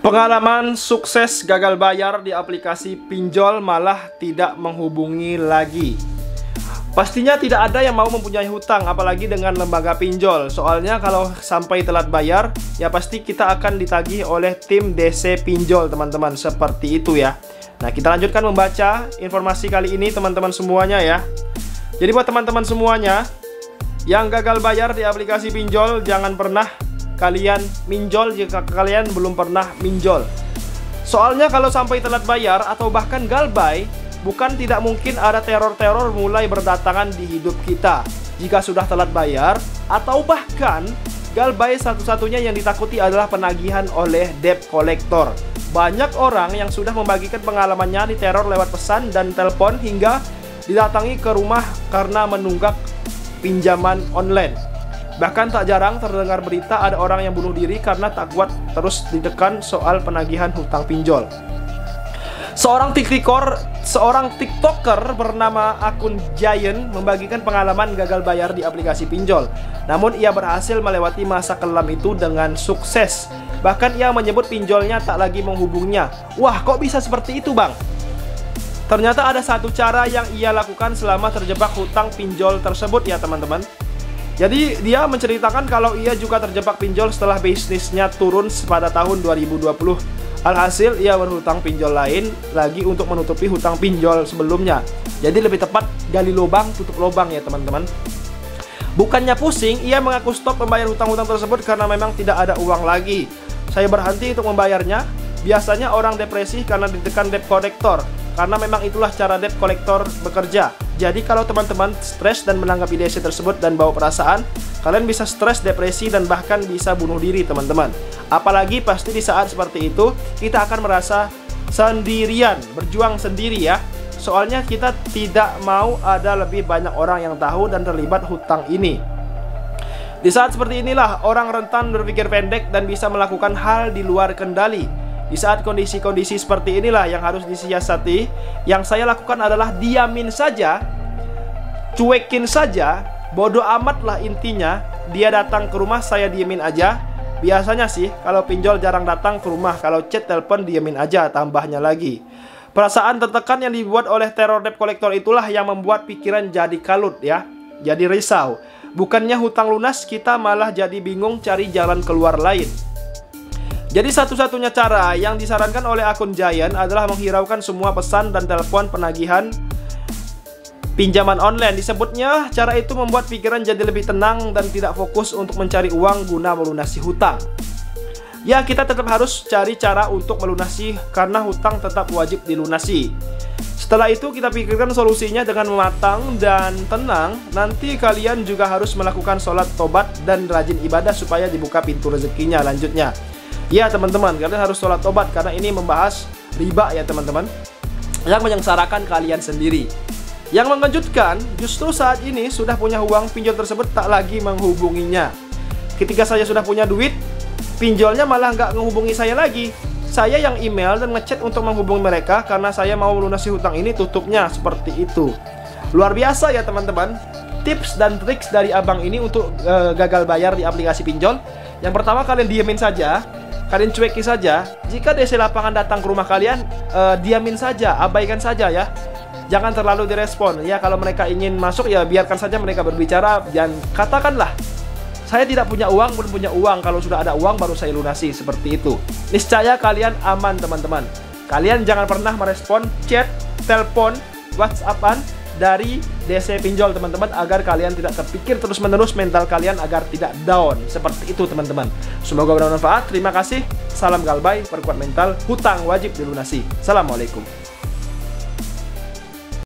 Pengalaman sukses gagal bayar di aplikasi pinjol malah tidak menghubungi lagi. Pastinya tidak ada yang mau mempunyai hutang, apalagi dengan lembaga pinjol. Soalnya kalau sampai telat bayar, ya pasti kita akan ditagih oleh tim DC pinjol, teman-teman. Seperti itu ya. Nah, kita lanjutkan membaca informasi kali ini, teman-teman semuanya ya. Jadi buat teman-teman semuanya yang gagal bayar di aplikasi pinjol, jangan pernah kalian minjol jika kalian belum pernah minjol. Soalnya kalau sampai telat bayar atau bahkan galbay, bukan tidak mungkin ada teror-teror mulai berdatangan di hidup kita jika sudah telat bayar, atau bahkan galbay satu-satunya yang ditakuti adalah penagihan oleh debt collector. Banyak orang yang sudah membagikan pengalamannya diteror lewat pesan dan telepon hingga didatangi ke rumah karena menunggak pinjaman online. Bahkan tak jarang terdengar berita ada orang yang bunuh diri karena tak kuat terus ditekan soal penagihan hutang pinjol. Seorang TikToker bernama akun Giant membagikan pengalaman gagal bayar di aplikasi pinjol. Namun ia berhasil melewati masa kelam itu dengan sukses. Bahkan ia menyebut pinjolnya tak lagi menghubungnya. Wah, kok bisa seperti itu, Bang? Ternyata ada satu cara yang ia lakukan selama terjebak hutang pinjol tersebut ya, teman-teman. Jadi dia menceritakan kalau ia juga terjebak pinjol setelah bisnisnya turun pada tahun 2020. Alhasil ia berhutang pinjol lain lagi untuk menutupi hutang pinjol sebelumnya. Jadi lebih tepat gali lubang tutup lubang ya, teman-teman. Bukannya pusing, ia mengaku stop membayar hutang-hutang tersebut karena memang tidak ada uang lagi. Saya berhenti untuk membayarnya. Biasanya orang depresi karena ditekan debt collector, karena memang itulah cara debt collector bekerja. Jadi kalau teman-teman stres dan menanggapi DC tersebut dan bawa perasaan, kalian bisa stres, depresi, dan bahkan bisa bunuh diri, teman-teman. Apalagi pasti di saat seperti itu, kita akan merasa sendirian, berjuang sendiri ya. Soalnya kita tidak mau ada lebih banyak orang yang tahu dan terlibat hutang ini. Di saat seperti inilah, orang rentan berpikir pendek dan bisa melakukan hal di luar kendali. Di saat kondisi-kondisi seperti inilah yang harus disiasati. Yang saya lakukan adalah diamin saja, cuekin saja, bodoh amat lah intinya. Dia datang ke rumah, saya diemin aja. Biasanya sih kalau pinjol jarang datang ke rumah, kalau chat telepon diemin aja, tambahnya lagi. Perasaan tertekan yang dibuat oleh teror debt collector itulah yang membuat pikiran jadi kalut ya, jadi risau. Bukannya hutang lunas, kita malah jadi bingung cari jalan keluar lain. Jadi satu-satunya cara yang disarankan oleh akun Giant adalah menghiraukan semua pesan dan telepon penagihan pinjaman online. Disebutnya cara itu membuat pikiran jadi lebih tenang dan tidak fokus untuk mencari uang guna melunasi hutang. Ya, kita tetap harus cari cara untuk melunasi karena hutang tetap wajib dilunasi. Setelah itu kita pikirkan solusinya dengan matang dan tenang. Nanti kalian juga harus melakukan sholat tobat dan rajin ibadah supaya dibuka pintu rezekinya lanjutnya. Ya teman-teman, kalian harus sholat tobat karena ini membahas riba ya teman-teman, yang menyengsarakan kalian sendiri. Yang mengejutkan, justru saat ini sudah punya uang, pinjol tersebut tak lagi menghubunginya. Ketika saya sudah punya duit, pinjolnya malah nggak menghubungi saya lagi. Saya yang email dan ngechat untuk menghubungi mereka karena saya mau melunasi hutang ini, tutupnya seperti itu. Luar biasa ya teman-teman. Tips dan triks dari abang ini untuk gagal bayar di aplikasi pinjol. Yang pertama, kalian diemin saja, kalian cuekin saja. Jika DC lapangan datang ke rumah kalian, diamin saja, abaikan saja ya. Jangan terlalu direspon ya. Kalau mereka ingin masuk ya biarkan saja mereka berbicara. Dan katakanlah, saya tidak punya uang, belum punya uang. Kalau sudah ada uang baru saya lunasi, seperti itu. Niscaya kalian aman teman-teman. Kalian jangan pernah merespon chat, telepon, WhatsAppan dari DC pinjol teman-teman, agar kalian tidak terpikir terus-menerus, mental kalian agar tidak down. Seperti itu teman-teman. Semoga bermanfaat. Terima kasih. Salam galbay, perkuat mental, hutang wajib dilunasi. Assalamualaikum.